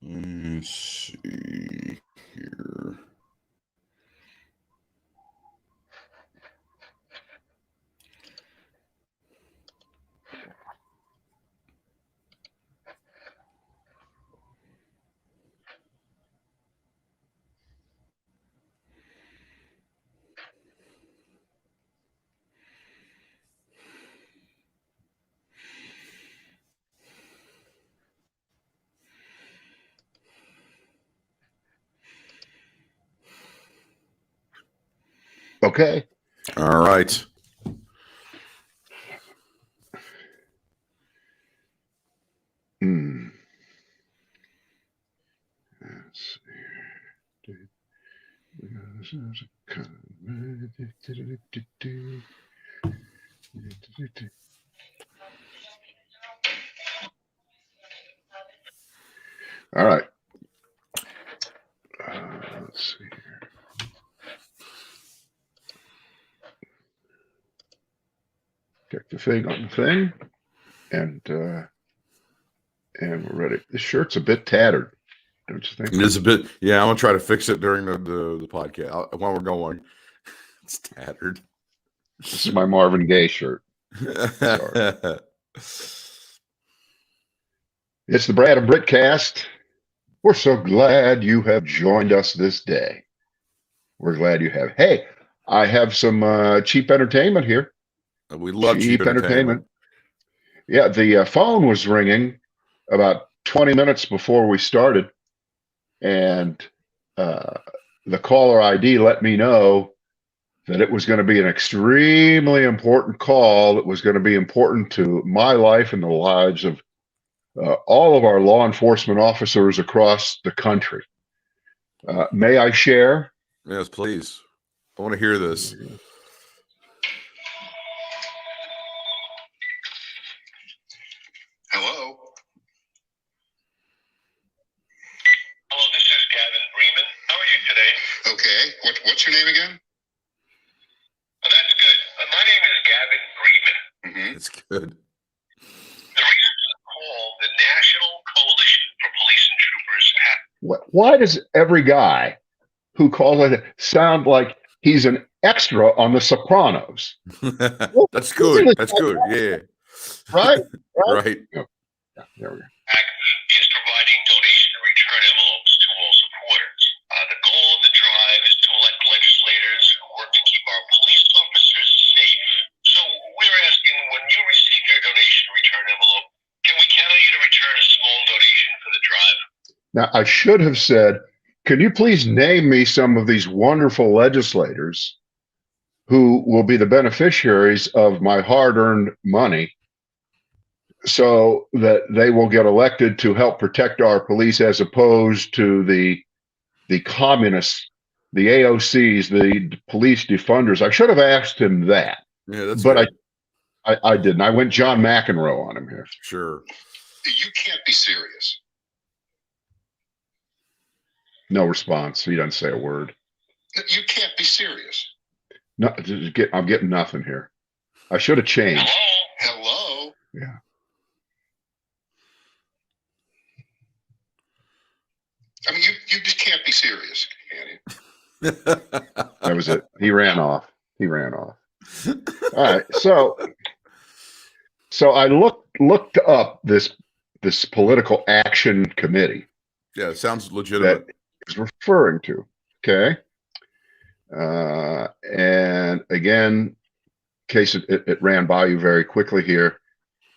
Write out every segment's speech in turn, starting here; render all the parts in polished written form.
Let me see here. Okay. All right. Let's see. All right. Let's see here. Check the thing on the thing, and we're ready. This shirt's a bit tattered, don't you think? It is a bit. Yeah, I'm gonna try to fix it during the podcast while we're going. It's tattered. This is my Marvin Gaye shirt. Sorry. It's the Brad and Britt cast. We're so glad you have joined us this day. We're glad you have. Hey, I have some cheap entertainment here. We love cheap entertainment. Yeah, the phone was ringing about 20 minutes before we started, and the caller ID let me know that it was going to be an extremely important call. It was going to be important to my life and the lives of all of our law enforcement officers across the country. May I share? Yes, please. I want to hear this. Hello. Hello, this is Gavin Bremen. How are you today? Okay. What's your name again? That's good. My name is Gavin Bremen. Mm-hmm. It's good. The reason for the call, the National Coalition for Police and Troopers Why does every guy who calls like that sound like he's an extra on The Sopranos? That's good. That's good. Yeah. Right? Right. Yeah, there we go. is providing donation and return envelopes to all supporters. The goal of the drive is to elect legislators who work to keep our police officers safe. So we're asking, when you receive your donation return envelope, can we count on you to return a small donation for the drive? Now, I should have said, can you please name me some of these wonderful legislators who will be the beneficiaries of my hard-earned money so that they will get elected to help protect our police, as opposed to the communists, the AOCs, the police defunders? I should have asked him that. Yeah, that's but good. I didn't. I went John McEnroe on him here. Sure. You can't be serious. No response. He doesn't say a word. You can't be serious. No, I'm getting nothing here. I should have changed. Hello? Yeah. I mean, you just can't be serious, can you? That was it. He ran off. All right. So I looked up this political action committee. Yeah, it sounds legitimate. That is referring to. Okay. And again, in case it ran by you very quickly here,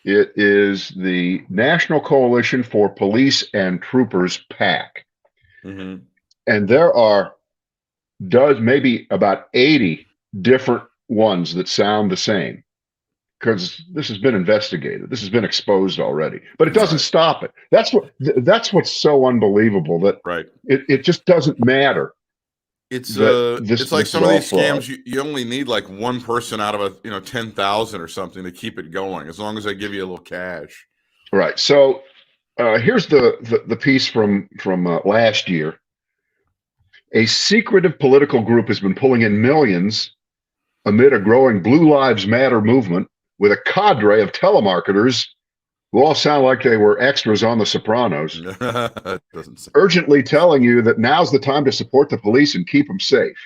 it is the National Coalition for Police and Troopers, PAC. Mm-hmm. And there are maybe about 80 different ones that sound the same, because this has been investigated. This has been exposed already, but it doesn't stop it. That's what's so unbelievable, that it just doesn't matter. It's like some of these scams. You only need like one person out of 10,000 or something to keep it going, as long as they give you a little cash. Right. So here's the piece from last year. A secretive political group has been pulling in millions amid a growing Blue Lives Matter movement, with a cadre of telemarketers who all sound like they were extras on The Sopranos, Doesn't sound urgently telling you that now's the time to support the police and keep them safe.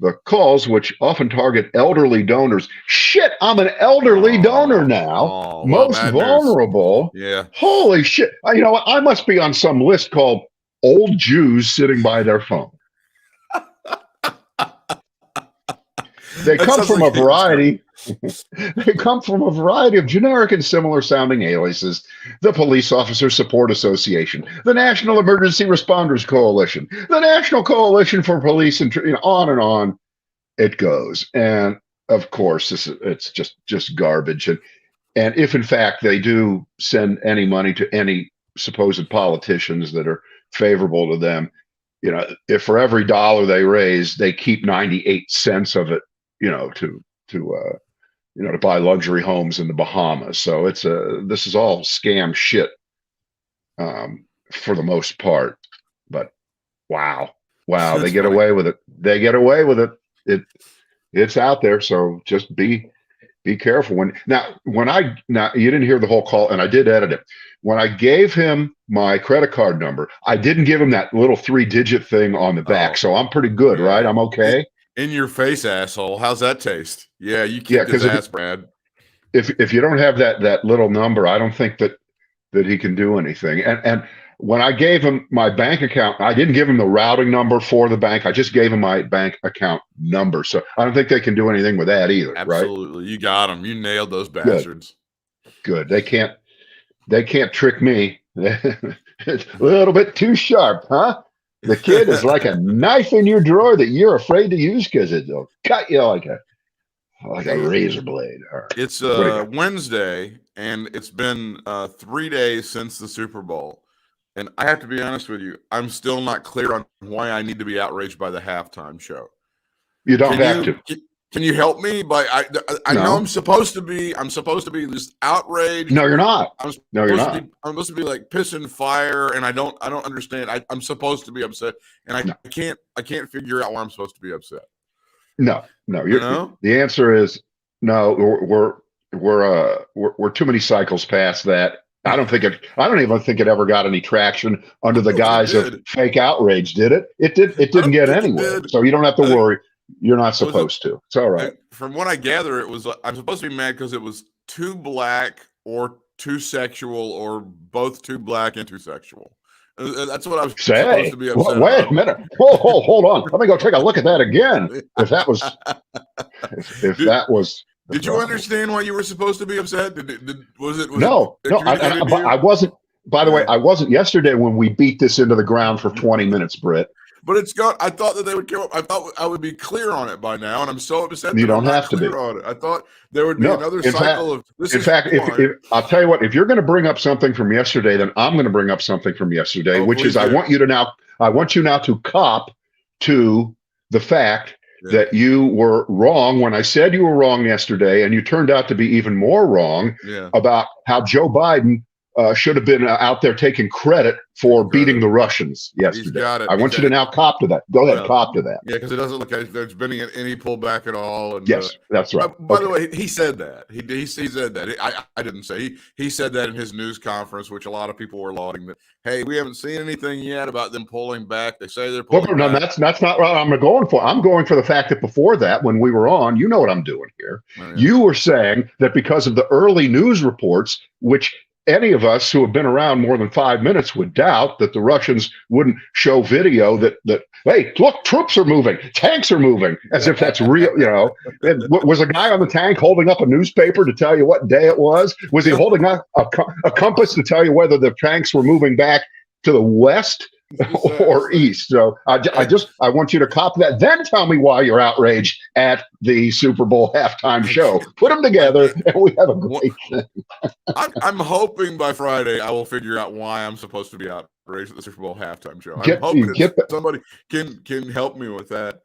The calls, which often target elderly donors. Shit, I'm an elderly donor now. Most vulnerable. Yeah. Holy shit. You know what? I must be on some list called old Jews sitting by their phone. They come from a variety. They come from a variety of generic and similar sounding aliases: the Police Officers Support Association, the National Emergency Responders Coalition, the National Coalition for Police, and on it goes. And of course, it's just garbage. And if in fact they do send any money to any supposed politicians that are favorable to them, if for every dollar they raise, they keep 98 cents of it, to buy luxury homes in the Bahamas. So this is all scam shit, for the most part. But wow, they get away with it. They get away with it. It's out there. So just be careful. Now you didn't hear the whole call, and I did edit it. When I gave him my credit card number, I didn't give him that little 3-digit thing on the back. So I'm pretty good, right? I'm okay. In your face, asshole. How's that taste? Yeah, you kicked his ass, Brad. If you don't have that little number, I don't think that he can do anything. And when I gave him my bank account, I didn't give him the routing number for the bank. I just gave him my bank account number. So I don't think they can do anything with that either. Absolutely. Right? You got them. You nailed those bastards. Good. They can't trick me. It's a little bit too sharp, huh? The kid is like a knife in your drawer that you're afraid to use because it'll cut you like a razor blade. It's Wednesday, and it's been 3 days since the Super Bowl. And I have to be honest with you, I'm still not clear on why I need to be outraged by the halftime show. You don't have to. Can you help me? I know I'm supposed to be just outraged. No, you're not. I'm supposed to be like pissing fire, and I don't understand. I'm supposed to be upset, and I can't figure out why I'm supposed to be upset. No. The answer is no. We're too many cycles past that. I don't even think it ever got any traction under the guise of fake outrage. Did it? It didn't get anywhere. So you don't have to worry. You're not supposed to. It's all right. From what I gather, I'm supposed to be mad because it was too black or too sexual or both too black and too sexual. That's what I was supposed to be upset about. Wait a minute. Hold on. Let me go take a look at that again. If that was. Did you understand why you were supposed to be upset? I wasn't. By the way, I wasn't yesterday when we beat this into the ground for 20 minutes, Britt. But it's gone. I thought that they would come up. I thought I would be clear on it by now, and I'm so upset. You don't have to be on it. I thought there would be another cycle of this. In fact, if I'll tell you what, if you're going to bring up something from yesterday, then I'm going to bring up something from yesterday, which is I want you now to cop to the fact that you were wrong when I said you were wrong yesterday, and you turned out to be even more wrong about how Joe Biden should have been out there taking credit for beating the Russians yesterday. I want you to now cop to that. Go ahead, cop to that. Yeah, because it doesn't look like there's been any pullback at all. And, yes, that's right. By the way, he said that. He said that. I didn't say. He said that in his news conference, which a lot of people were lauding. That, hey, we haven't seen anything yet about them pulling back. They say they're pulling back. No, that's not what I'm going for. I'm going for the fact that before that, when we were on, you know what I'm doing here. Oh, yeah. You were saying that because of the early news reports, which any of us who have been around more than 5 minutes would doubt, that the Russians wouldn't show video that hey, look, troops are moving, tanks are moving, as if that's real. And was a guy on the tank holding up a newspaper to tell you what day it was? Was he holding up a compass to tell you whether the tanks were moving back to the west or east? So I want you to copy that. Then tell me why you're outraged at the Super Bowl halftime show. Put them together, and we have a great thing. I'm hoping by Friday I will figure out why I'm supposed to be outraged at the Super Bowl halftime show. I'm hoping somebody can help me with that.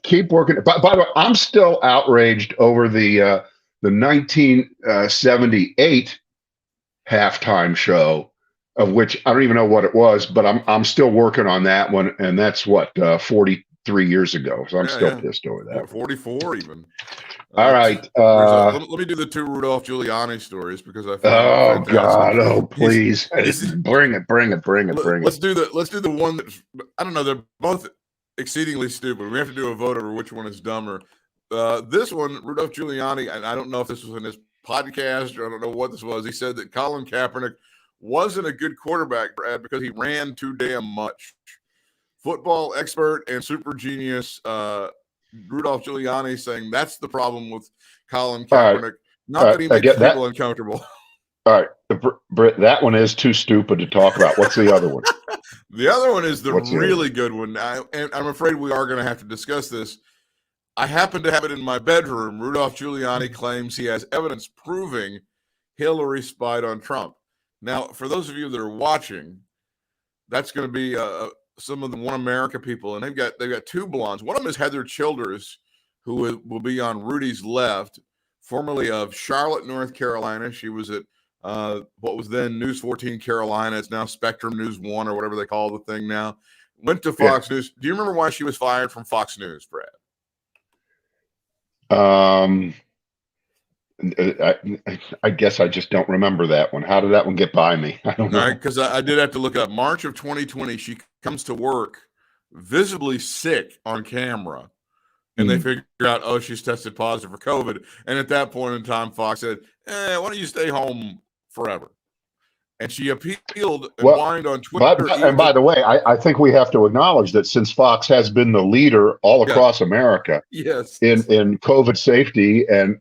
Keep working. By the way, I'm still outraged over the 1978 halftime show, of which I don't even know what it was, but I'm still working on that one, and that's what 40 3 years ago. So I'm still yeah. pissed over that. 44 even. All right. Let me do the 2 Rudolph Giuliani stories because I find them Oh fantastic. God! Oh please, He's, bring it! let's do the one that I don't know. They're both exceedingly stupid. We have to do a vote over which one is dumber. This one, Rudolph Giuliani, and I don't know if this was in his podcast or I don't know what this was. He said that Colin Kaepernick wasn't a good quarterback, Brad, because he ran too damn much. Football expert and super genius Rudolph Giuliani saying that's the problem with Colin Kaepernick. Right. Not that he makes people uncomfortable. All right, Britt, that one is too stupid to talk about. What's the other one? The other one is the really good one. And I'm afraid we are going to have to discuss this. I happen to have it in my bedroom. Rudolph Giuliani claims he has evidence proving Hillary spied on Trump. Now, for those of you that are watching, that's going to be some of the One America people, and they've got 2 blondes. One of them is Heather Childers, who will be on Rudy's left, formerly of Charlotte, North Carolina. She was at what was then News 14 Carolina. It's now Spectrum News 1 or whatever they call the thing now. Went to Fox News. Do you remember why she was fired from Fox News, Brad? I guess I just don't remember that one. How did that one get by me? I don't know. All right, because I did have to look up. March of 2020, she comes to work visibly sick on camera. And they figure out, oh, she's tested positive for COVID. And at that point in time, Fox said, why don't you stay home forever? And she appealed and whined on Twitter. And by the way, I think we have to acknowledge that since Fox has been the leader all across America in COVID safety and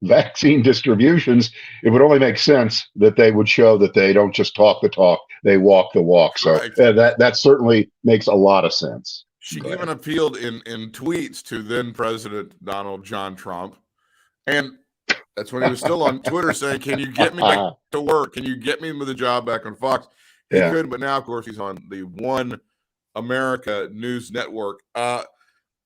vaccine distributions, it would only make sense that they would show that they don't just talk the talk, they walk the walk. So that certainly makes a lot of sense. She even appealed in tweets to then President Donald John Trump. And that's when he was still on Twitter saying, can you get me back to work? Can you get me with a job back on Fox? He could, but now, of course, he's on the One America News Network.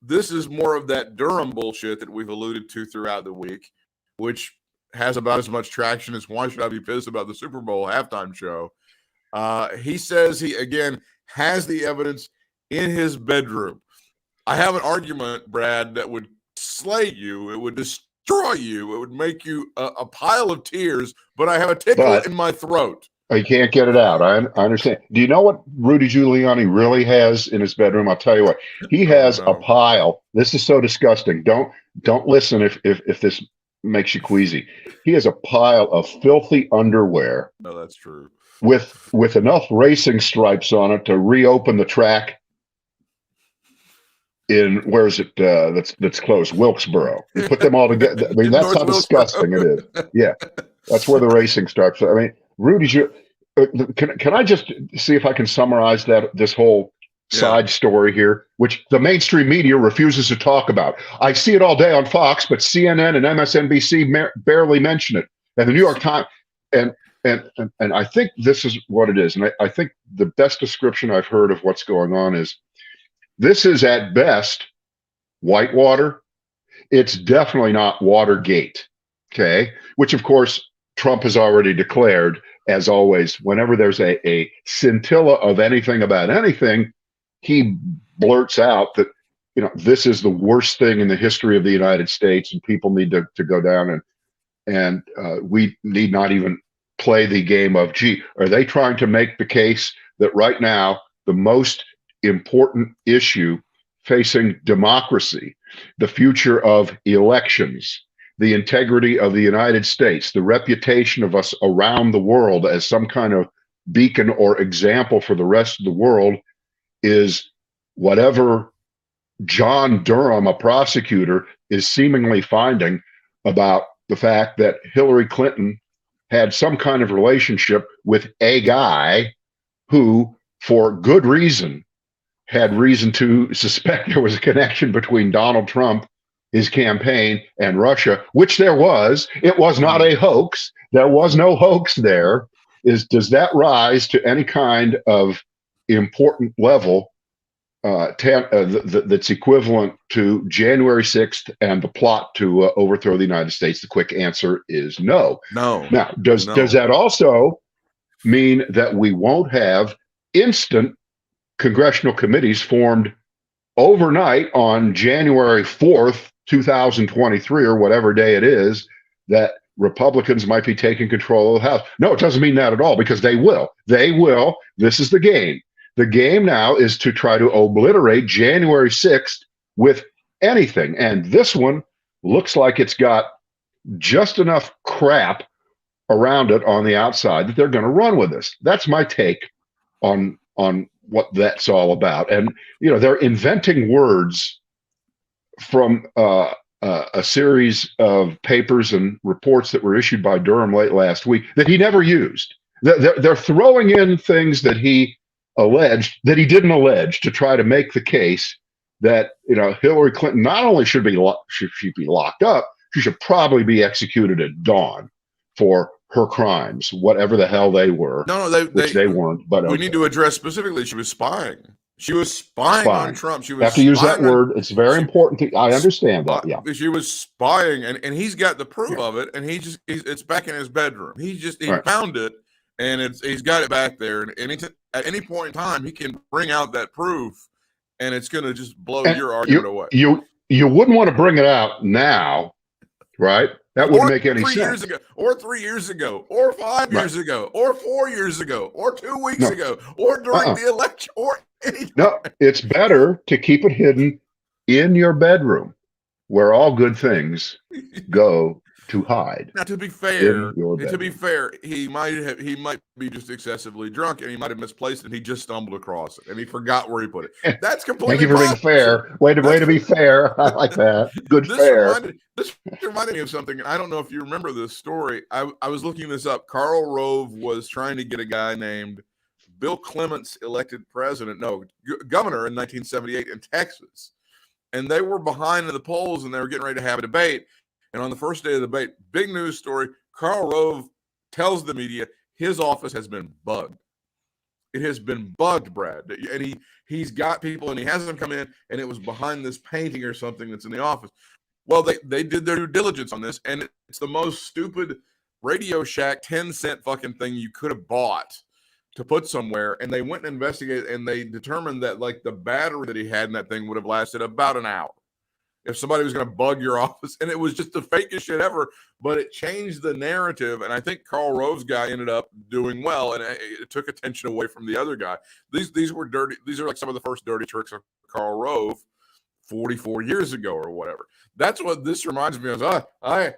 This is more of that Durham bullshit that we've alluded to throughout the week, which has about as much traction as why should I be pissed about the Super Bowl halftime show. He says he, again, has the evidence in his bedroom. I have an argument, Brad, that would slay you. It would destroy you. It would make you a pile of tears, but I have a tickle in my throat. You can't get it out. I understand. Do you know what Rudy Giuliani really has in his bedroom? I'll tell you what. He has a pile. This is so disgusting. Don't listen if this makes you queasy. He has a pile of filthy underwear. No, that's true. With enough racing stripes on it to reopen the track in, where is it? That's close, Wilkesboro. You put them all together. I mean, that's how disgusting it is. Yeah, that's where the racing starts. I mean, Rudy, can I just see if I can summarize this whole side story here, which the mainstream media refuses to talk about. I see it all day on Fox, but CNN and MSNBC barely mention it, and the New York Times. And I think this is what it is. And I think the best description I've heard of what's going on is, this is at best whitewater. It's definitely not Watergate, okay? Which, of course, Trump has already declared, as always, whenever there's a scintilla of anything about anything, he blurts out that, this is the worst thing in the history of the United States, and people need to go down and we need not even play the game of, gee, are they trying to make the case that right now the most important issue facing democracy, the future of elections, the integrity of the United States, the reputation of us around the world as some kind of beacon or example for the rest of the world, is whatever John Durham, a prosecutor, is seemingly finding about the fact that Hillary Clinton had some kind of relationship with a guy who, for good reason, had reason to suspect there was a connection between Donald Trump, his campaign, and Russia, which there was. It was not a hoax. There was no hoax there. Does that rise to any kind of important level that's equivalent to January 6th and the plot to overthrow the United States? The quick answer is no. No. Now, does that also mean that we won't have instant congressional committees formed overnight on January 4th, 2023, or whatever day it is, that Republicans might be taking control of the House. No, it doesn't mean that at all, because they will. They will. This is the game. The game now is to try to obliterate January 6th with anything. And this one looks like it's got just enough crap around it on the outside that they're going to run with this. That's my take on what that's all about. And they're inventing words from a series of papers and reports that were issued by Durham late last week that he never used. They're throwing in things that he alleged that he didn't allege to try to make the case that Hillary Clinton not only should be locked up, she should probably be executed at dawn for her crimes, whatever the hell they were. No, they weren't. But we need to address specifically. She was spying. She was spying on Trump. She was have to use that word. It's very important. I understand that. Yeah, she was spying, and he's got the proof of it, and it's back in his bedroom. He found it, and he's got it back there. And at any point in time, he can bring out that proof, and it's going to just blow your argument away. You wouldn't want to bring it out now, right? That wouldn't make any sense. 3 years ago, or 3 years ago, or 5 years ago, or 4 years ago, or 2 weeks ago, or during the election, or anything. No, it's better to keep it hidden in your bedroom, where all good things go to hide. Now, to be fair, he might be just excessively drunk, and he might have misplaced it. And he just stumbled across it, and he forgot where he put it. That's completely. Thank you for being fair. Way to be fair. I like that. Good fair. This reminded me of something. I don't know if you remember this story. I was looking this up. Karl Rove was trying to get a guy named Bill Clements elected governor in 1978 in Texas, and they were behind in the polls, and they were getting ready to have a debate. And on the first day of the debate, big news story, Karl Rove tells the media his office has been bugged. It has been bugged, Brad. And he's got people, and he has them come in, and it was behind this painting or something that's in the office. Well, they did their due diligence on this, and it's the most stupid Radio Shack 10-cent fucking thing you could have bought to put somewhere. And they went and investigated, and they determined that the battery that he had in that thing would have lasted about an hour if somebody was going to bug your office. And it was just the fakest shit ever, but it changed the narrative. And I think Karl Rove's guy ended up doing well, and it took attention away from the other guy. These were dirty. These are some of the first dirty tricks of Karl Rove 44 years ago or whatever. That's what this reminds me of. I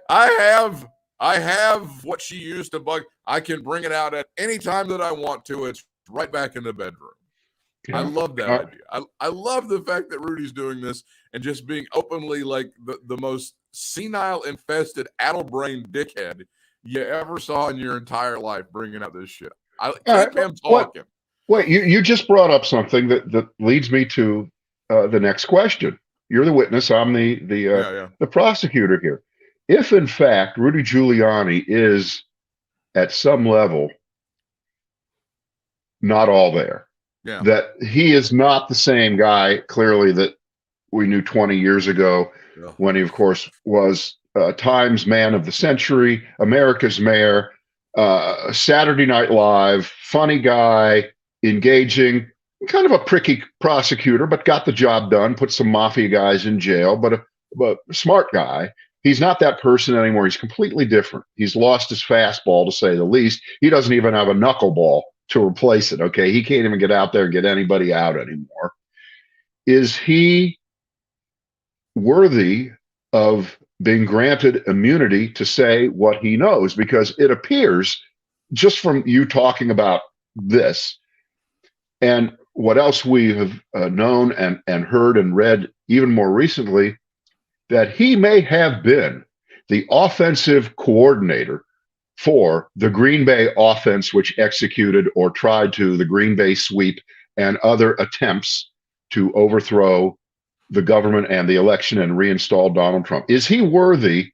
have what she used to bug. I can bring it out at any time that I want to. It's right back in the bedroom. Yeah. I love that idea. I love the fact that Rudy's doing this and just being openly the most senile, infested, addle-brained dickhead you ever saw in your entire life, bringing out this shit. I keep him talking. Wait, you just brought up something that leads me to the next question. You're the witness. I'm the prosecutor here. If in fact Rudy Giuliani is at some level not all there, that he is not the same guy clearly that we knew 20 years ago when he, of course, was Times Man of the Century, America's Mayor, Saturday Night Live, funny guy, engaging, kind of a pricky prosecutor, but got the job done, put some mafia guys in jail, but a smart guy. He's not that person anymore. He's completely different. He's lost his fastball, to say the least. He doesn't even have a knuckleball to replace it, okay? He can't even get out there and get anybody out anymore. Is he worthy of being granted immunity to say what he knows? Because it appears, just from you talking about this, and what else we have known and heard and read even more recently, that he may have been the offensive coordinator for the Green Bay offense, which executed or tried to the Green Bay sweep and other attempts to overthrow the government and the election and reinstall Donald Trump. Is he worthy?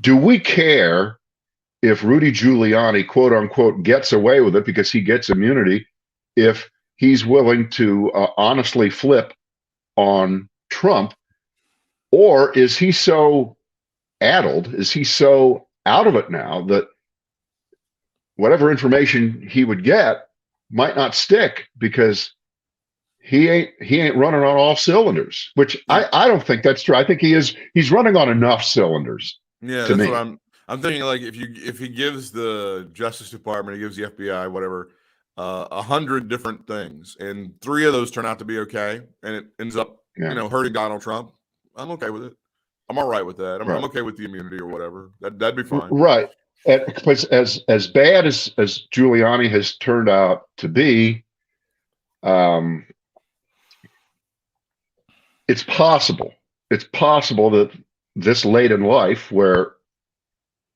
Do we care if Rudy Giuliani, quote unquote, gets away with it because he gets immunity, if he's willing to honestly flip on Trump? Or is he so addled, is he so out of it now that whatever information he would get might not stick because he ain't running on all cylinders, which I don't think that's true. I think he's running on enough cylinders. Yeah, to that's me. what I'm thinking. Like if he gives the Justice Department, he gives the FBI, whatever, 100 different things, and 3 of those turn out to be okay, and it ends up hurting Donald Trump. I'm okay with it. I'm all right with that. I'm okay with the immunity or whatever. That'd be fine. Right. And as bad as Giuliani has turned out to be, it's possible. It's possible that this late in life, where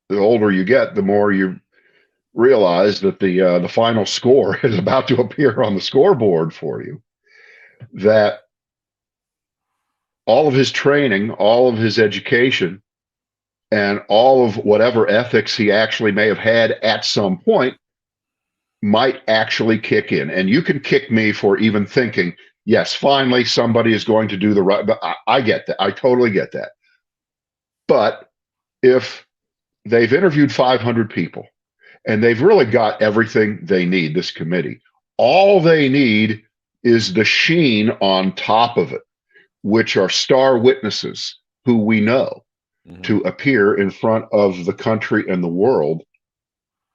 the older you get, the more you realize that the final score is about to appear on the scoreboard for you, that all of his training, all of his education, and all of whatever ethics he actually may have had at some point might actually kick in. And you can kick me for even thinking, yes, finally somebody is going to do the right. But I get that. I totally get that. But if they've interviewed 500 people and they've really got everything they need, this committee, all they need is the sheen on top of it, which are star witnesses who we know to appear in front of the country and the world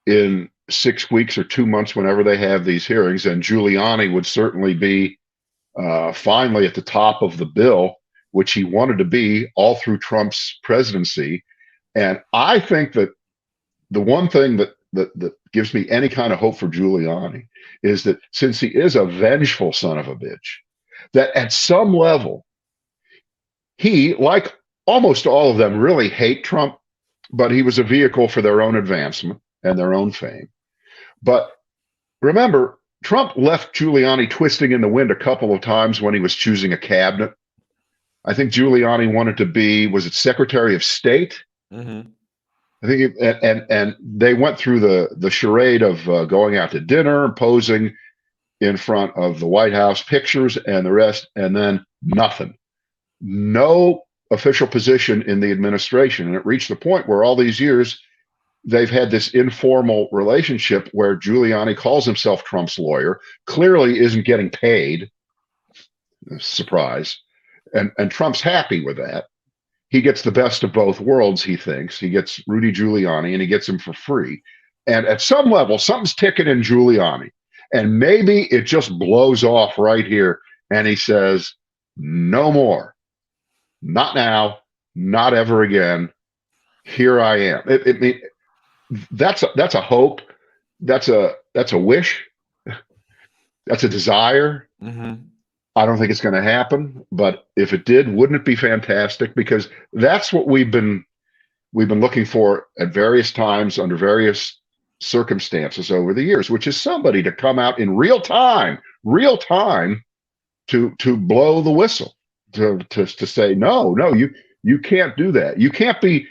in 6 weeks or 2 months, whenever they have these hearings. And Giuliani would certainly be finally at the top of the bill, which he wanted to be all through Trump's presidency. And I think that the one thing that gives me any kind of hope for Giuliani is that since he is a vengeful son of a bitch, that at some level, he, like almost all of them, really hate Trump, but he was a vehicle for their own advancement and their own fame. But remember, Trump left Giuliani twisting in the wind a couple of times when he was choosing a cabinet. I think Giuliani wanted to be, was it Secretary of State? I think, and they went through the charade of going out to dinner, posing in front of the White House, pictures and the rest, and then nothing. No official position in the administration. And it reached the point where all these years they've had this informal relationship where Giuliani calls himself Trump's lawyer, clearly isn't getting paid. Surprise. And Trump's happy with that. He gets the best of both worlds, he thinks. He gets Rudy Giuliani and he gets him for free. And at some level, something's ticking in Giuliani. And maybe it just blows off right here. And he says, no more. Not now, not ever again. Here I am. That's a hope. That's a wish. That's a desire. I don't think it's going to happen, but if it did, wouldn't it be fantastic? Because that's what we've been looking for at various times under various circumstances over the years, which is somebody to come out in real time to blow the whistle. To say no, you can't do that. You can't be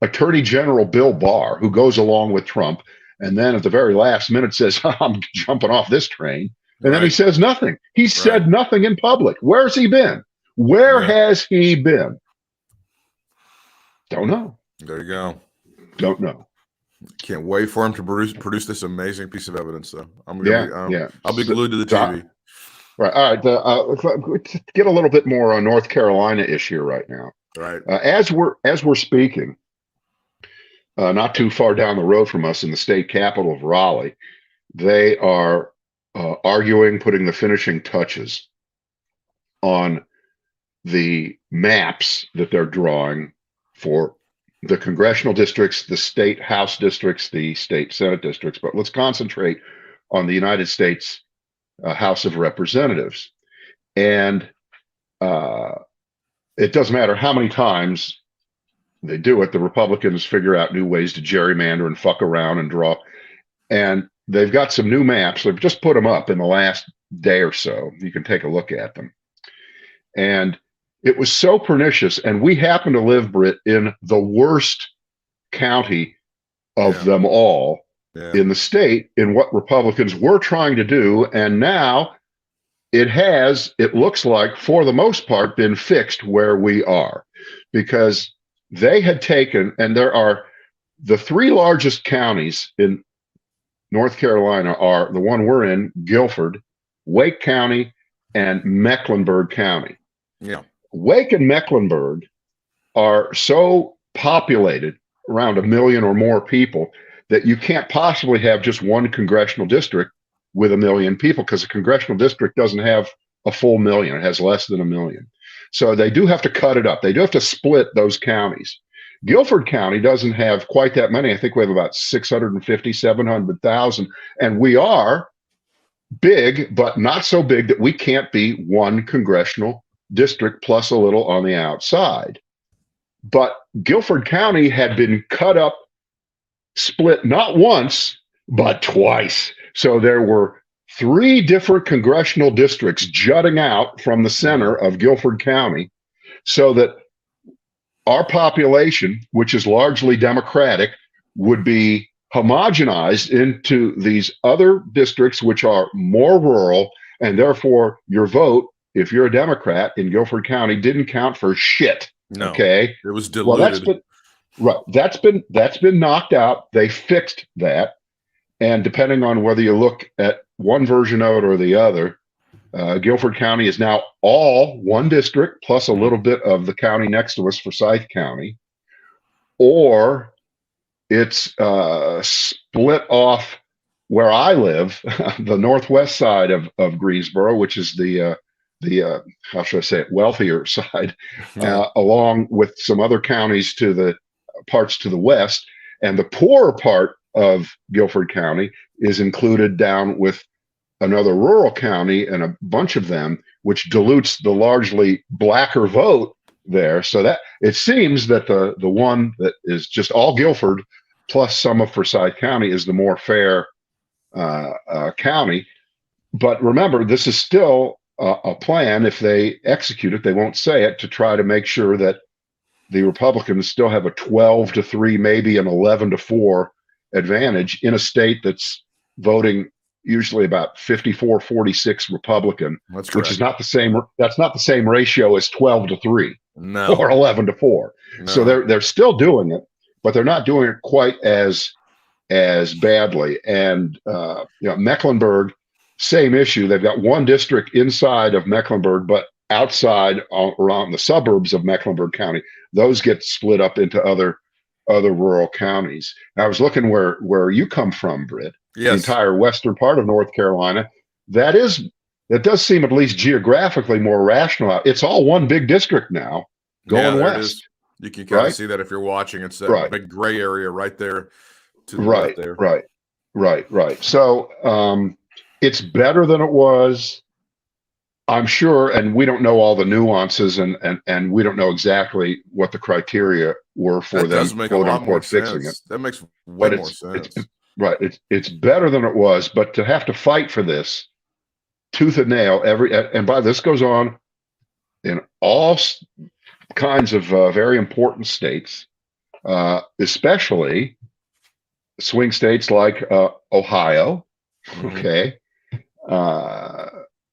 Attorney General Bill Barr, who goes along with Trump, and then at the very last minute says, I'm jumping off this train. And then he says nothing. He said nothing in public. Where's he been? Where has he been? Don't know. There you go. Don't know. Can't wait for him to produce this amazing piece of evidence, though. I'll be glued to the TV. Right. All right. Let's get a little bit more on North Carolina-ish here right now. Right. As we're speaking, not too far down the road from us in the state capital of Raleigh, they are arguing, putting the finishing touches on the maps that they're drawing for the congressional districts, the state House districts, the state Senate districts. But let's concentrate on the United States House of Representatives. And it doesn't matter how many times they do it, the Republicans figure out new ways to gerrymander and fuck around and draw. And they've got some new maps. They've just put them up in the last day or so. You can take a look at them. And it was so pernicious. And we happen to live, Britt, in the worst county of them all. In the state, in what Republicans were trying to do. And now it looks like, for the most part, been fixed where we are, because they had taken, and there are the 3 largest counties in North Carolina are the one we're in, Guilford, Wake County, and Mecklenburg County. Yeah. Wake and Mecklenburg are so populated, around 1 million or more people, that you can't possibly have just one congressional district with 1 million people, because a congressional district doesn't have a full million. It has less than 1 million. So they do have to cut it up. They do have to split those counties. Guilford County doesn't have quite that many. I think we have about 650, 700,000. And we are big, but not so big that we can't be one congressional district plus a little on the outside. But Guilford County had been cut up, split not once, but twice. So there were 3 different congressional districts jutting out from the center of Guilford County, so that our population, which is largely Democratic, would be homogenized into these other districts, which are more rural, and therefore your vote, if you're a Democrat in Guilford County, didn't count for shit. No, okay, it was diluted. Well, that's been knocked out. They fixed that, and depending on whether you look at one version of it or the other, Guilford County is now all one district plus a little bit of the county next to us, Forsyth County, or it's split off where I live, the northwest side of Greensboro, which is the how should I say it, wealthier side, along with some other counties to the parts to the west, and the poorer part of Guilford County is included down with another rural county and a bunch of them, which dilutes the largely blacker vote there. So that it seems that the one that is just all Guilford plus some of Forsyth County is the more fair county. But remember, this is still a plan. If they execute it, they won't say it, to try to make sure that the Republicans still have a 12-3, maybe an 11-4 advantage in a state that's voting usually about 54-46 Republican, That's correct. which is not the same. That's not the same ratio as 12-3 No. or 11-4. No. So they're still doing it, but they're not doing it quite as badly. And Mecklenburg, same issue. They've got one district inside of Mecklenburg, but outside around the suburbs of Mecklenburg County, those get split up into other rural counties. And I was looking where you come from, Britt. Yes. The entire western part of North Carolina. That does seem at least geographically more rational. It's all one big district now, going west. You can kind of see that if you're watching. It's that big gray area right there to the left there. Right. So it's better than it was, I'm sure, and we don't know all the nuances, and we don't know exactly what the criteria were for them, quote unquote, fixing it. That makes way more sense. It's better than it was, but to have to fight for this tooth and nail and by this goes on in all kinds of very important states, especially swing states like Ohio,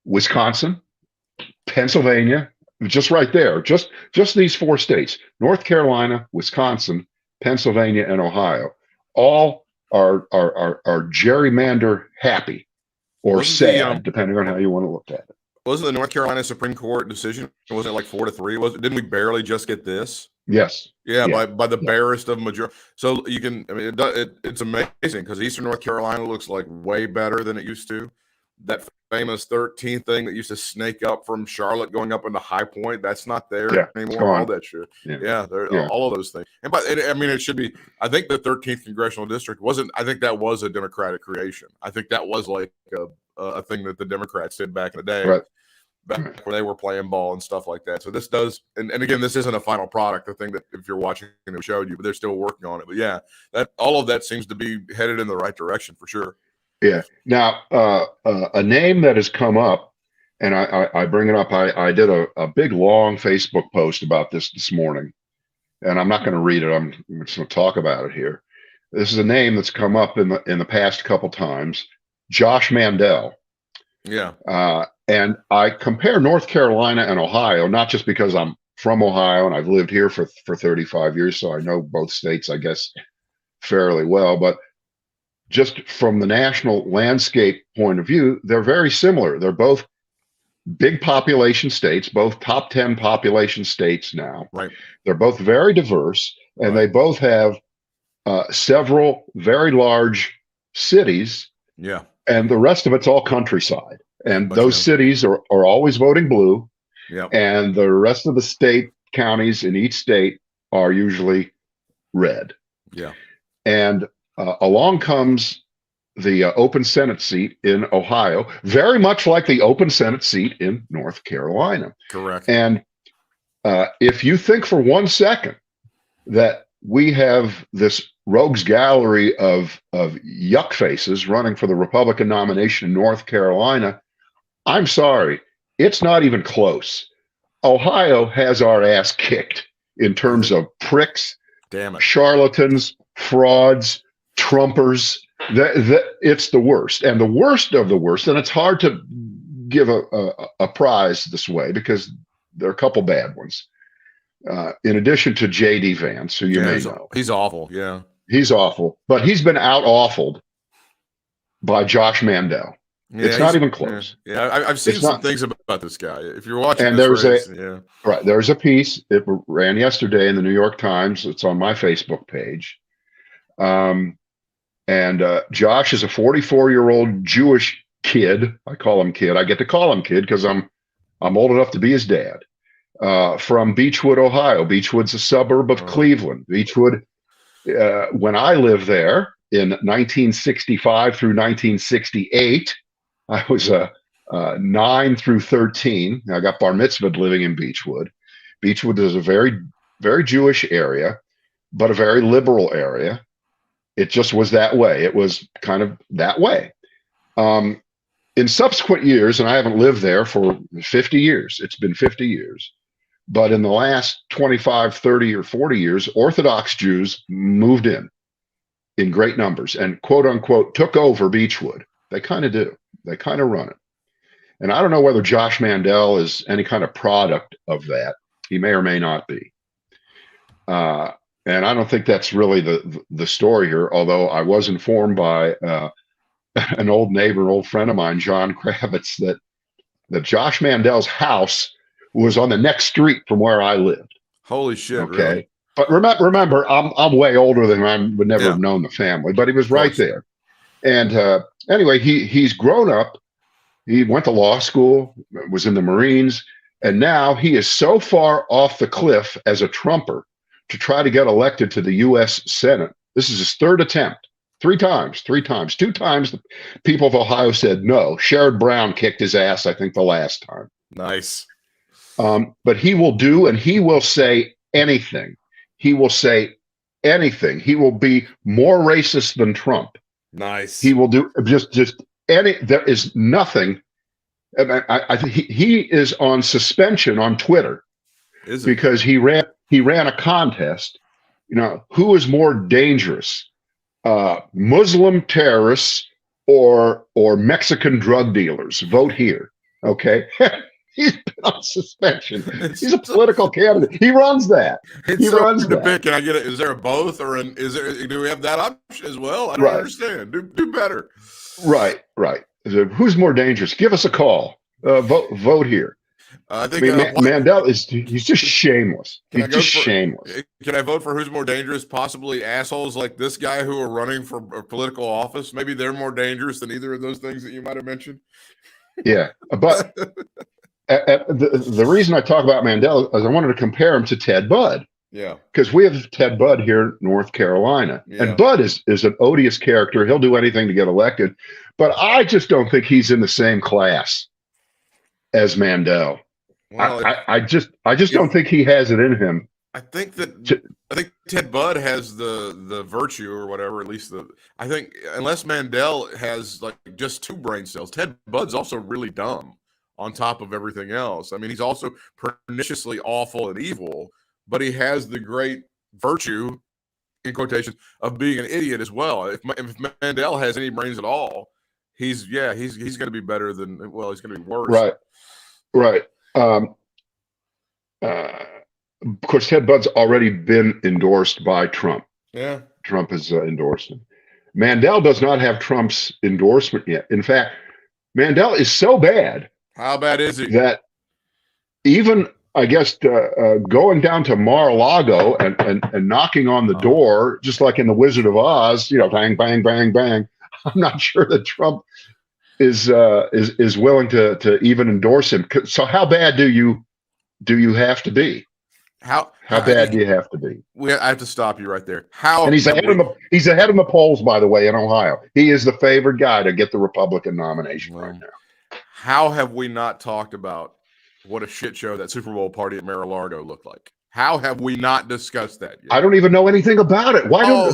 Wisconsin, Pennsylvania, just right there, just these 4 states: North Carolina, Wisconsin, Pennsylvania, and Ohio, all are gerrymander happy or sad, depending on how you want to look at it. Wasn't the North Carolina Supreme Court decision, wasn't it like 4-3? Didn't we barely just get this? Yes. Yeah. By the barest of majority. So you can, it's amazing, because Eastern North Carolina looks like way better than it used to. That famous 13th thing that used to snake up from Charlotte going up into High Point, that's not there anymore. All that shit. All of those things. It should be. I think the 13th congressional district I think that was a Democratic creation. I think that was like a thing that the Democrats did back in the day, back where they were playing ball and stuff like that. So this does, and again, this isn't a final product. The thing that if you're watching, it showed you, but they're still working on it. But yeah, that all of that seems to be headed in the right direction for sure. Yeah. Now, a name that has come up, and I bring it up. I did a big, long Facebook post about this morning, and I'm not going to read it. I'm just going to talk about it here. This is a name that's come up in the past couple times, Josh Mandel. Yeah. And I compare North Carolina and Ohio, not just because I'm from Ohio and I've lived here for 35 years, so I know both states, I guess, fairly well, but just from the national landscape point of view, they're very similar. They're both big population states, both top 10 population states now. Right. They're both very diverse, and they both have several very large cities. Yeah. And the rest of it's all countryside. And But, those cities are always voting blue. Yeah. And the rest of the state counties in each state are usually red. Yeah. And along comes the open Senate seat in Ohio, very much like the open Senate seat in North Carolina. Correct. And if you think for 1 second that we have this rogues gallery of yuck faces running for the Republican nomination in North Carolina, I'm sorry, it's not even close. Ohio has our ass kicked in terms of pricks, Damn it, charlatans, frauds, Trumpers. It's the worst, and the worst of the worst. And it's hard to give a prize this way because there are a couple bad ones. In addition to J.D. Vance, who you may know. He's awful. Yeah. He's awful, but he's been out-awfuled by Josh Mandel. Yeah, it's not even close. Yeah, I've seen some things about this guy. If you're watching, and this there's race, there's a piece. It ran yesterday in the New York Times. It's on my Facebook page. And Josh is a 44-year-old Jewish kid. I call him kid. I get to call him kid because I'm old enough to be his dad. From Beechwood, Ohio. Beechwood's a suburb of Cleveland. Beechwood. When I lived there in 1965 through 1968, I was 9 through 13. I got bar mitzvahed living in Beechwood. Beechwood is a very, very Jewish area, but a very liberal area. It just was that way. It was kind of that way. In subsequent years, and I haven't lived there for 50 years, it's been 50 years. But in the last 25, 30, or 40 years, Orthodox Jews moved in great numbers and quote unquote took over Beechwood. They kind of do. They kind of run it. And I don't know whether Josh Mandel is any kind of product of that. He may or may not be. And I don't think that's really the story here, although I was informed by an old neighbor, old friend of mine, John Kravitz, that Josh Mandel's house was on the next street from where I lived. Holy shit! Okay, really? But remember, I'm way older than I would never have known the family, but he was right there. And anyway, he's grown up. He went to law school, was in the Marines, and now he is so far off the cliff as a Trumper to try to get elected to the U.S. Senate. This is his third attempt. Three times. 2 times the people of Ohio said no. Sherrod Brown kicked his ass, I think, the last time. Nice. But he will do, and he will say anything. He will say anything. He will be more racist than Trump. Nice. He will do just any. There is nothing. I think he is on suspension on Twitter because he ran a contest. You know, who is more dangerous, Muslim terrorists or Mexican drug dealers? Vote here. Okay. He's been on suspension. He's a political candidate. He runs that. He runs that. Pick. Can I get it? Is there a both, or do we have that option as well? I don't understand. Do better. Right. Who's more dangerous? Give us a call. Vote here. I think Mandel he's just shameless. He's just shameless. Can I vote for who's more dangerous? Possibly assholes like this guy who are running for political office. Maybe they're more dangerous than either of those things that you might have mentioned. Yeah, but the reason I talk about Mandel is I wanted to compare him to Ted Budd. Yeah, because we have Ted Budd here in North Carolina, and Budd is an odious character. He'll do anything to get elected, but I just don't think he's in the same class as Mandel. Well, I just don't think he has it in him. I think Ted Budd has the virtue or whatever. At least I think unless Mandel has like just 2 brain cells, Ted Budd's also really dumb. On top of everything else, I mean, he's also perniciously awful and evil, but he has the great virtue, in quotations, of being an idiot as well. If Mandel has any brains at all, he's going to be better than he's going to be worse. Right. Of course, Ted Budd's already been endorsed by Trump. Yeah, Trump has endorsed him. Mandel does not have Trump's endorsement yet. In fact, Mandel is so bad How bad is he? that even, I guess, going down to Mar-a-Lago and knocking on the door, just like in the Wizard of Oz, bang, bang, bang, bang. I'm not sure that Trump is willing to even endorse him. So how bad do you have to be? How bad do you have to be? I have to stop you right there. How? And he's ahead of the polls, by the way, in Ohio. He is the favored guy to get the Republican nomination right now. How have we not talked about what a shit show that Super Bowl party at Mar-a-Lago looked like? How have we not discussed that yet? I don't even know anything about it.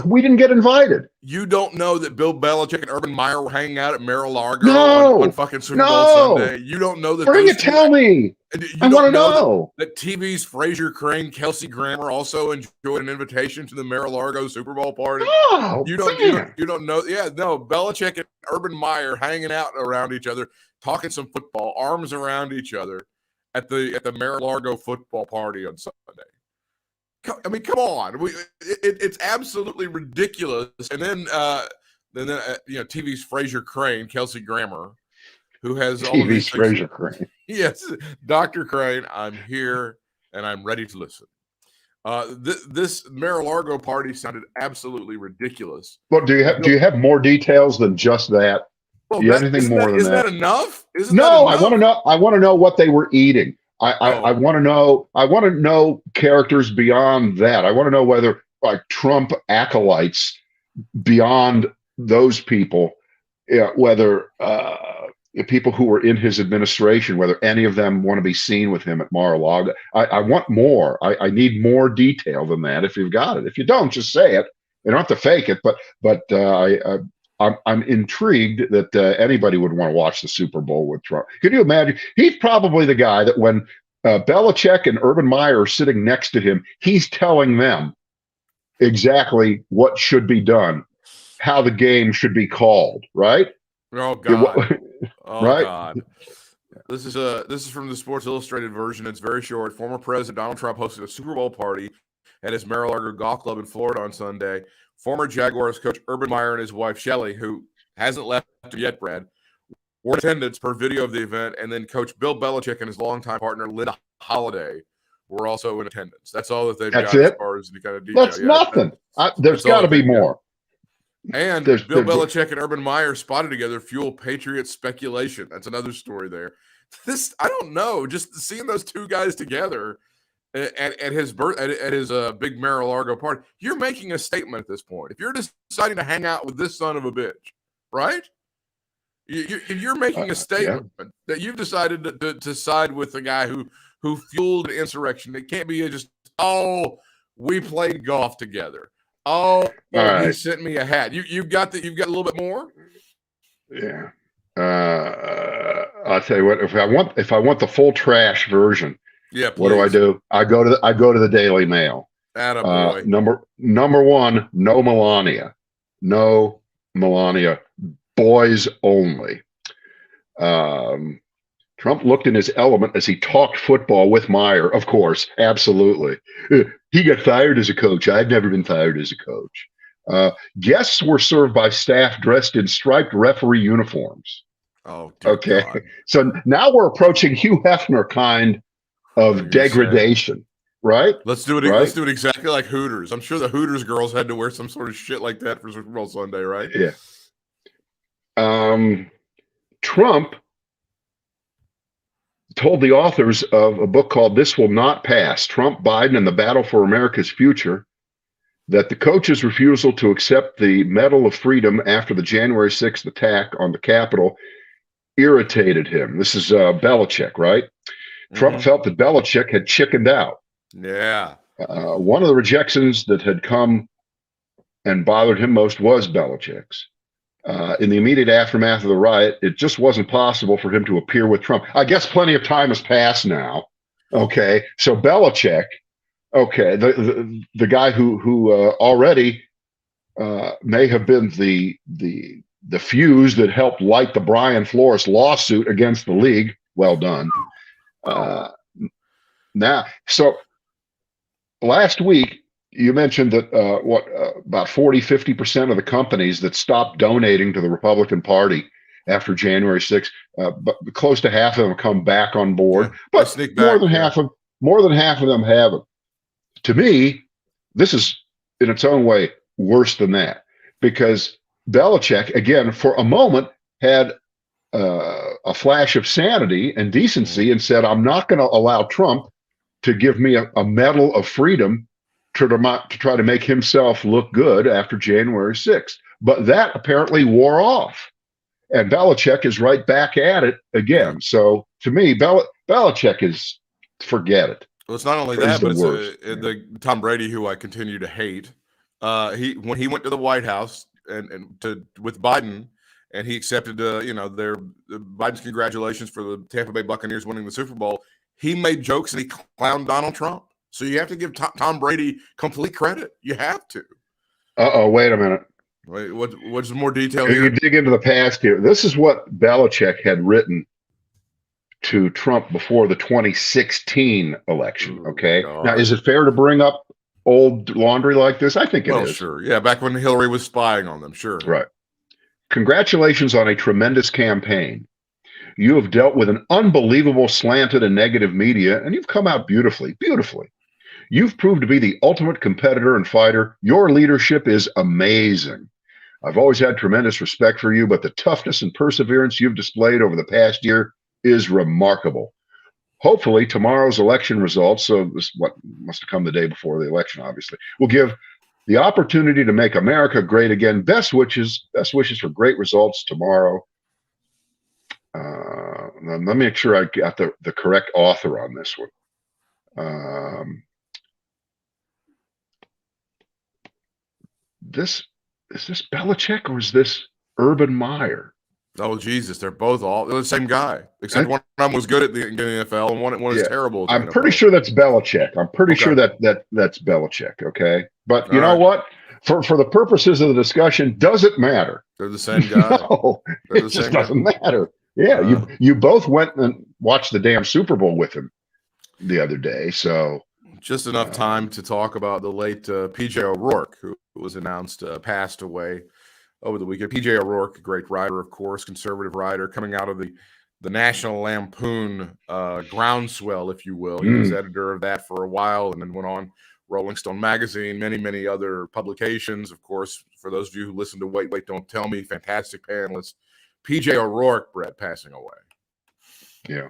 We didn't get invited? You don't know that Bill Belichick and Urban Meyer were hanging out at Mar-a-Lago on fucking Super Bowl Sunday? You don't know that? Tell me. I want to know that TV's Fraser Crane, Kelsey Grammer also enjoyed an invitation to the Mar-a-Lago Super Bowl party. You don't know. Yeah, no. Belichick and Urban Meyer hanging out around each other, talking some football, arms around each other at the Mar-a-Lago football party on Sunday. I mean, come on. It's absolutely ridiculous. And then TV's Fraser Crane, Kelsey Grammer, who has all TV's Fraser Crane. Yes, Dr. Crane, I'm here and I'm ready to listen. This Mar-a-Lago party sounded absolutely ridiculous. Well, do you have more details than just that? Well, do you have anything more than that? Isn't that enough? I want to know what they were eating. I want to know characters beyond that. I want to know whether, like, Trump acolytes beyond those people, whether people who were in his administration, whether any of them want to be seen with him at Mar-a-Lago. I want more. I need more detail than that if you've got it. If you don't, just say it. You don't have to fake it. But I'm intrigued that anybody would want to watch the Super Bowl with Trump. Can you imagine? He's probably the guy that when Belichick and Urban Meyer are sitting next to him, he's telling them exactly what should be done, how the game should be called, right? Oh, God. Right? God. This is from the Sports Illustrated version. It's very short. Former President Donald Trump hosted a Super Bowl party at his Mar-a-Lago golf club in Florida on Sunday. Former Jaguars coach Urban Meyer and his wife Shelley, who hasn't left yet, Brad, were in attendance per video of the event, and then Coach Bill Belichick and his longtime partner Linda Holliday were also in attendance. That's all that they've got as far as the kind of detail. That's nothing. There's got to be more. And Bill Belichick and Urban Meyer spotted together fuel Patriot speculation. That's another story there. I don't know. Just seeing those two guys together at his big Mar-a-Lago party, you're making a statement at this point. If you're deciding to hang out with this son of a bitch, right? You're making a statement that you've decided to side with the guy who fueled an insurrection. It can't be we played golf together. He sent me a hat. You've got a little bit more? Yeah. I'll tell you what, if I want the full trash version, what do? I go to the Daily Mail. Attaboy. Number one, no Melania. No Melania. Boys only. Trump looked in his element as he talked football with Meyer, of course. Absolutely. He got fired as a coach. I've never been fired as a coach. Guests were served by staff dressed in striped referee uniforms. Oh, okay. God. So now we're approaching Hugh Hefner kind of degradation, right? Let's do it. Right? Let's do it exactly like Hooters. I'm sure the Hooters girls had to wear some sort of shit like that for Super Bowl Sunday, right? Yeah. Trump told the authors of a book called This Will Not Pass, Trump, Biden, and the Battle for America's Future, that the coach's refusal to accept the Medal of Freedom after the January 6th attack on the Capitol irritated him. This is Belichick, right? Mm-hmm. Trump felt that Belichick had chickened out. Yeah. One of the rejections that had come and bothered him most was Belichick's. In the immediate aftermath of the riot, it just wasn't possible for him to appear with Trump. I guess plenty of time has passed now. Okay, so Belichick, the guy who already may have been the fuse that helped light the Brian Flores lawsuit against the league. Well done. Now, so last week, you mentioned that about 40-50% of the companies that stopped donating to the Republican Party after January 6th. But close to half of them come back on board, Yeah, but sneak more back, than half of them haven't. To me, this is in its own way worse than that, because Belichick, again, for a moment, had a flash of sanity and decency and said, I'm not going to allow Trump to give me a medal of freedom to try to make himself look good after January 6th. But that apparently wore off. And Belichick is right back at it again. Yeah. So to me, Belichick is, forget it. Well, it's not only He's that, the but it's worst. the Tom Brady, who I continue to hate. When he went to the White House with Biden, and he accepted Biden's congratulations for the Tampa Bay Buccaneers winning the Super Bowl. He made jokes and he clowned Donald Trump. So you have to give Tom Brady complete credit. You have to. Wait a minute. Wait, what's more detail You here? dig into the past here. This is what Belichick had written to Trump before the 2016 election. Okay. God. Now, is it fair to bring up old laundry like this? I think it is. Sure. Yeah, back when Hillary was spying on them. Sure. Right. Congratulations on a tremendous campaign. You have dealt with an unbelievable slanted and negative media, and you've come out beautifully, beautifully. You've proved to be the ultimate competitor and fighter. Your leadership is amazing. I've always had tremendous respect for you, but the toughness and perseverance you've displayed over the past year is remarkable. Hopefully, tomorrow's election results, so this what must have come the day before the election, obviously, will give the opportunity to make America great again. Best wishes for great results tomorrow. Let me make sure I got the correct author on this one. Is this Belichick or is this Urban Meyer? Oh Jesus, they're the same guy, except one of them was good at the NFL and one is terrible. I'm pretty sure that's Belichick. I'm pretty sure that's Belichick. Okay, but you know what? For the purposes of the discussion, does it matter? They're the same guy. No, it just doesn't matter. Yeah, you both went and watched the damn Super Bowl with him the other day, so just enough time to talk about the late PJ O'Rourke, who was announced passed away over the weekend. PJ O'Rourke, a great writer, of course, conservative writer, coming out of the National Lampoon groundswell, if you will. He was editor of that for a while, and then went on Rolling Stone magazine, many other publications. Of course, for those of you who listen to Wait, Don't Tell Me, fantastic panelist. PJ O'Rourke, Brett, passing away. Yeah.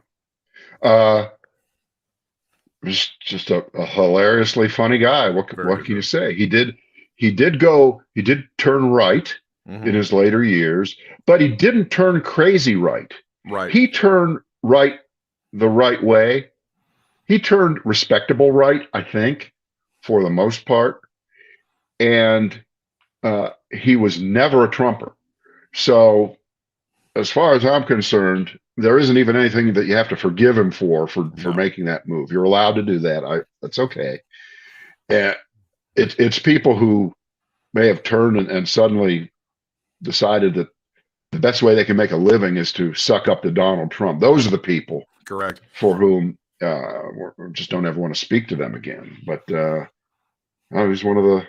Just a hilariously funny guy. What can you say? He did turn right in his later years, but he didn't turn crazy right. Right. He turned right the right way. He turned respectable right, I think, for the most part. And he was never a Trumper. So as far as I'm concerned, there isn't even anything that you have to forgive him for making that move. You're allowed to do that. That's okay. And it's people who may have turned and suddenly decided that the best way they can make a living is to suck up to Donald Trump. Those are the people, correct, for whom we just don't ever want to speak to them again. But he's one of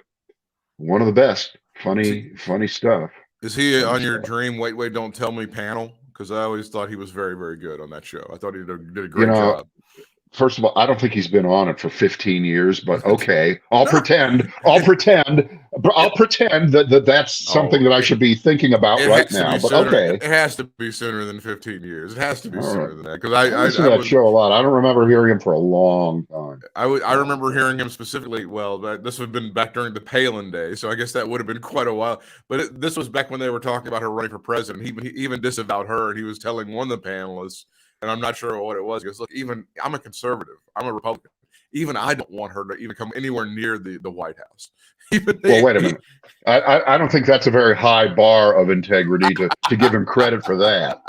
the best. Funny stuff. Is he on your dream Wait, Don't Tell Me panel? Because I always thought he was very, very good on that show. I thought he did a great job. First of all, I don't think he's been on it for 15 years, but okay, I'll pretend that that's something that I should be thinking about right now. But okay, it has to be sooner than 15 years. It has to be sooner than that, because I listen to that show a lot. I don't remember hearing him for a long time. I remember hearing him specifically. Well, this would have been back during the Palin days, so I guess that would have been quite a while. But this was back when they were talking about her running for president. He even disavowed her, and he was telling one of the panelists, and I'm not sure what it was. He goes, look, even I'm a conservative. I'm a Republican. Even I don't want her to even come anywhere near the White House. Well, wait a minute. I don't think that's a very high bar of integrity to give him credit for that.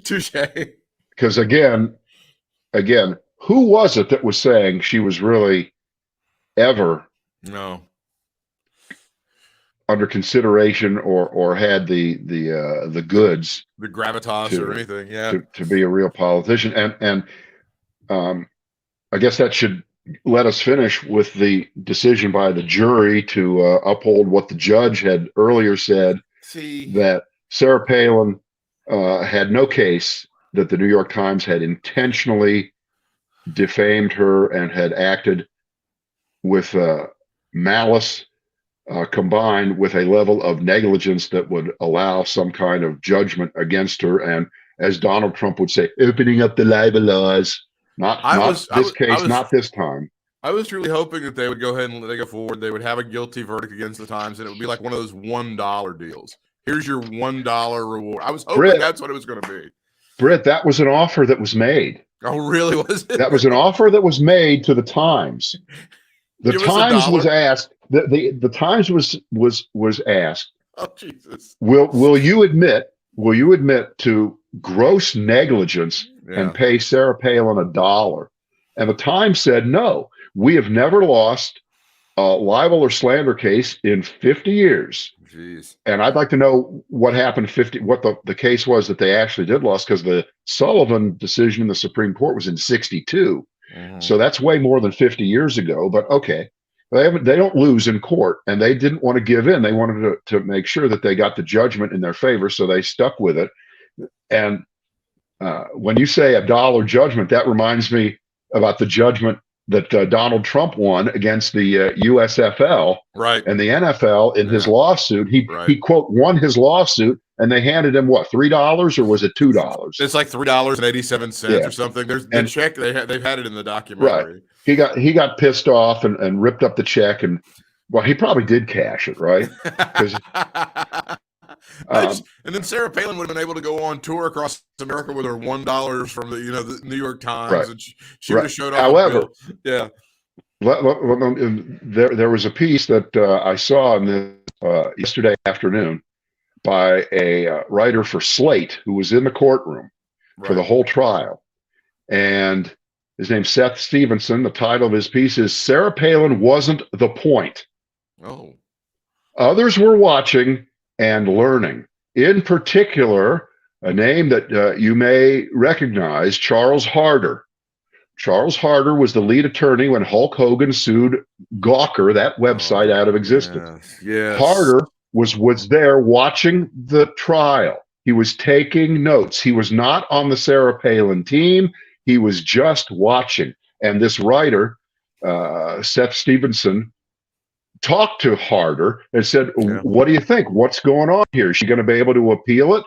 Touche. Because again, who was it that was saying she was really ever under consideration or had the goods, the gravitas or anything, to be a real politician? And I guess that should let us finish with the decision by the jury to uphold what the judge had earlier said See, that Sarah Palin had no case, that the New York Times had intentionally defamed her and had acted with malice combined with a level of negligence that would allow some kind of judgment against her. And as Donald Trump would say, opening up the libel laws. Not this case, not this time. I was truly hoping that they would go ahead and let it go forward. They would have a guilty verdict against the Times, and it would be like one of those $1 deals. Here's your $1 reward. I was hoping that's what it was going to be. Britt, that was an offer that was made. Oh, really? Was it? That was an offer that was made to the Times. The Times was asked. The Times was asked. Oh, Jesus! Will you admit to gross negligence and pay Sarah Palin $1? And the Times said, no, we have never lost a libel or slander case in 50 years. Jeez. And I'd like to know what happened what the case was that they actually did lost, because the Sullivan decision in the Supreme Court was in 62. Mm-hmm. So that's way more than 50 years ago. But okay, they don't lose in court, and they didn't want to give in. They wanted to make sure that they got the judgment in their favor, so they stuck with it. And when you say $1 judgment, that reminds me about the judgment that Donald Trump won against the USFL and the NFL in his lawsuit. He quote won his lawsuit, and they handed him what, $3 or was it $2? It's like $3.87 or something. There's the check. They've had it in the documentary. Right. He got pissed off and ripped up the check, and well, he probably did cash it, right? And then Sarah Palin would have been able to go on tour across America with her $1 from the New York Times, and she would have showed up. However, there was a piece that I saw in yesterday afternoon by a writer for Slate who was in the courtroom for the whole trial, and his name's Seth Stevenson. The title of his piece is "Sarah Palin Wasn't the Point." Oh, others were watching and learning. In particular, a name that you may recognize, Charles Harder. Charles Harder was the lead attorney when Hulk Hogan sued Gawker, that website, out of existence. Yes. Harder was there watching the trial. He was taking notes. He was not on the Sarah Palin team. He was just watching. And this writer, Seth Stevenson, talked to Harder and said, what do you think? What's going on here? Is she going to be able to appeal it?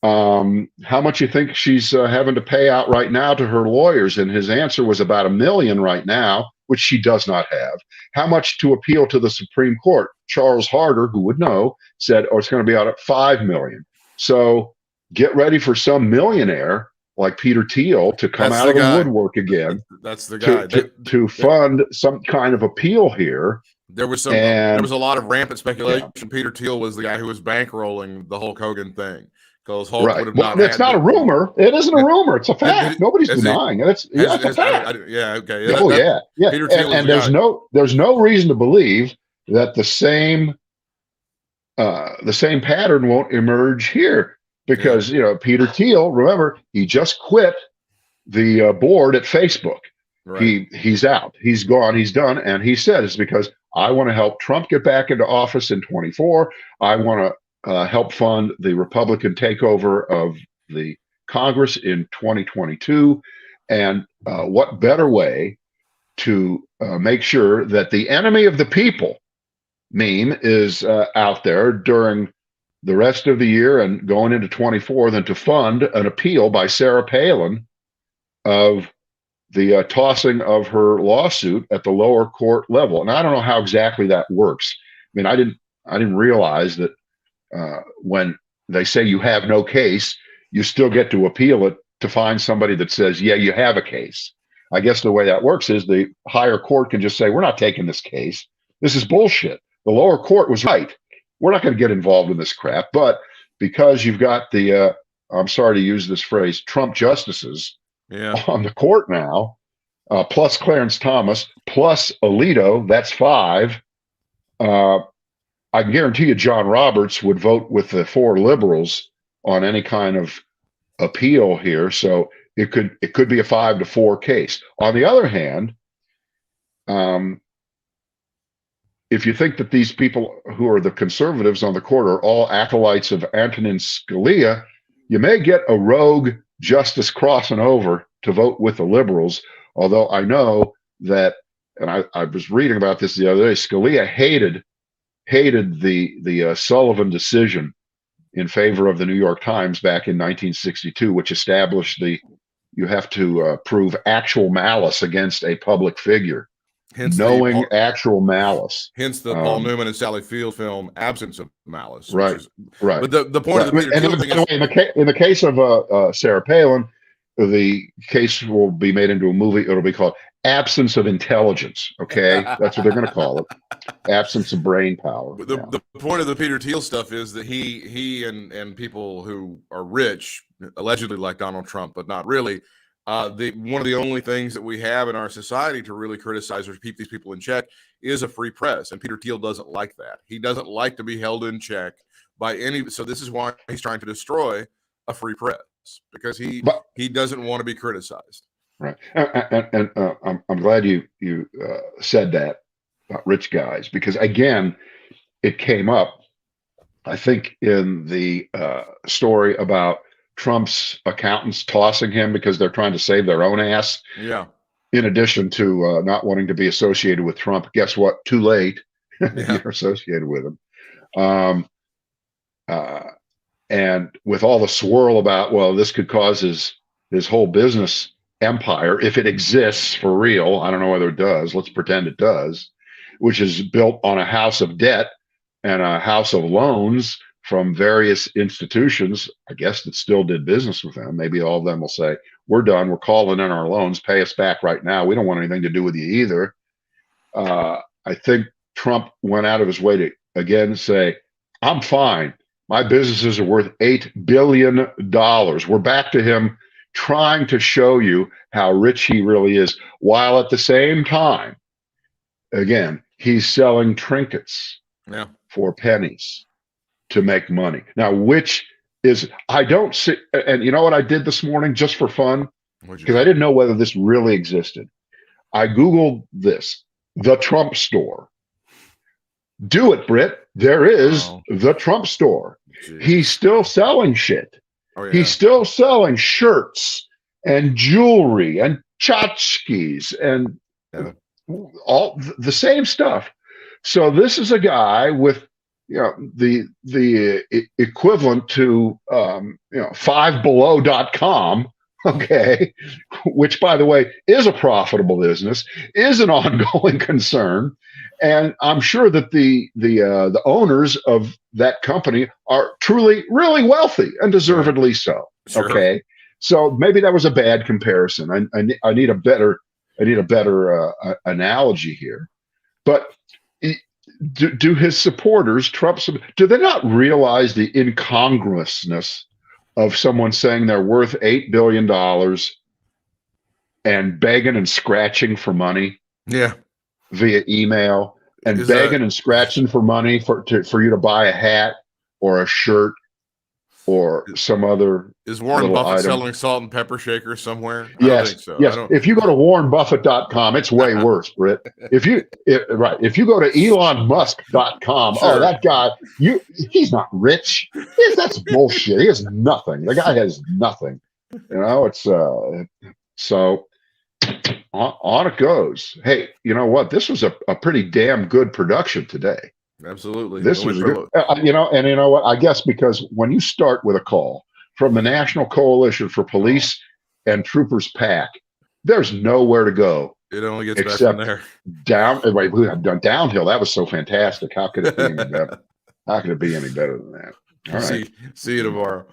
How much you think she's having to pay out right now to her lawyers? And his answer was about $1 million right now, which she does not have. How much to appeal to the Supreme Court? Charles Harder, who would know, said, it's going to be out at $5 million. So get ready for some millionaire like Peter Thiel to come out of the woodwork again. That's the guy to fund some kind of appeal here. There was a lot of rampant speculation. Yeah. Peter Thiel was the guy who was bankrolling the Hulk Hogan thing. Because Hulk would have not. It's not a rumor. It isn't a rumor. It's a fact. Nobody's denying it. It's a fact. Okay. Yeah. Peter Thiel and there's no reason to believe that the same pattern won't emerge here, because Peter Thiel, remember, he just quit the board at Facebook. Right. He's out. He's gone. He's done. And he said it's because I want to help Trump get back into office in 24. I want to help fund the Republican takeover of the Congress in 2022. And what better way to make sure that the enemy of the people meme is out there during the rest of the year and going into 24 than to fund an appeal by Sarah Palin of the tossing of her lawsuit at the lower court level. And I don't know how exactly that works. I mean, I didn't realize that when they say you have no case, you still get to appeal it to find somebody that says, yeah, you have a case. I guess the way that works is the higher court can just say, we're not taking this case. This is bullshit. The lower court was right. We're not going to get involved in this crap. But because you've got the, I'm sorry to use this phrase, Trump justices on the court now, plus Clarence Thomas, plus Alito, that's 5. I can guarantee you John Roberts would vote with the 4 liberals on any kind of appeal here. So it could be a 5-4 case. On the other hand, if you think that these people who are the conservatives on the court are all acolytes of Antonin Scalia, you may get a rogue justice crossing over to vote with the liberals. Although I know that, and I was reading about this the other day, Scalia hated the Sullivan decision in favor of the New York Times back in 1962, which established you have to prove actual malice against a public figure. Hence knowing actual malice. Hence the Paul Newman and Sally Field film "Absence of Malice." Right, right. But the point of the Peter Thiel thing is, in the case of Sarah Palin, the case will be made into a movie. It'll be called "Absence of Intelligence." Okay, that's what they're going to call it. Absence of brain power. The point of the Peter Thiel stuff is that he and people who are rich, allegedly like Donald Trump, but not really. One of the only things that we have in our society to really criticize or keep these people in check is a free press. And Peter Thiel doesn't like that. He doesn't like to be held in check by any. So this is why he's trying to destroy a free press, because he doesn't want to be criticized. Right. And I'm glad you said that about rich guys, because again, it came up, I think, in the story about Trump's accountants tossing him because they're trying to save their own ass. Yeah. In addition to not wanting to be associated with Trump, guess what? Too late. Yeah. You're associated with him. And with all the swirl about, well, this could cause his whole business empire, if it exists for real. I don't know whether it does. Let's pretend it does, which is built on a house of debt and a house of loans from various institutions, I guess, that still did business with them. Maybe all of them will say, we're done. We're calling in our loans. Pay us back right now. We don't want anything to do with you either. I think Trump went out of his way to, again, say, I'm fine. My businesses are worth $8 billion. We're back to him trying to show you how rich he really is, while at the same time, again, he's selling trinkets for pennies to make money. Now, which is, I don't see, and you know what I did this morning just for fun? Because I didn't know whether this really existed. I Googled this, the Trump store. Do it, Britt. There is the Trump store. Jeez. He's still selling shit. Oh, yeah. He's still selling shirts and jewelry and tchotchkes and all the same stuff. So this is a guy with, the equivalent to, fivebelow.com, okay, which, by the way, is a profitable business, is an ongoing concern. And I'm sure that the owners of that company are truly, really wealthy, and deservedly so. Sure. Okay. So maybe that was a bad comparison. I need a better analogy here. But do his supporters, do they not realize the incongruousness of someone saying they're worth $8 billion and begging and scratching for money? Yeah. Via email, and begging and scratching for money for you to buy a hat or a shirt or some other. Is Warren Buffett item. selling salt and pepper shakers somewhere? Yes, I don't think so. yes. If you go to warrenbuffett.com, it's way worse, Britt. If you go to elonmusk.com, Sure. that guy, he's not rich. That's bullshit. He has nothing. The guy has nothing. It's so on it goes. Hey, you know what? This was a pretty damn good production today. Absolutely. This was good. And you know what? I guess because when you start with a call from the National Coalition for Police and Troopers PAC, there's nowhere to go. It only gets except better from there. We have done downhill. That was so fantastic. How could it be any better? How could it be any better than that? All right. See you tomorrow.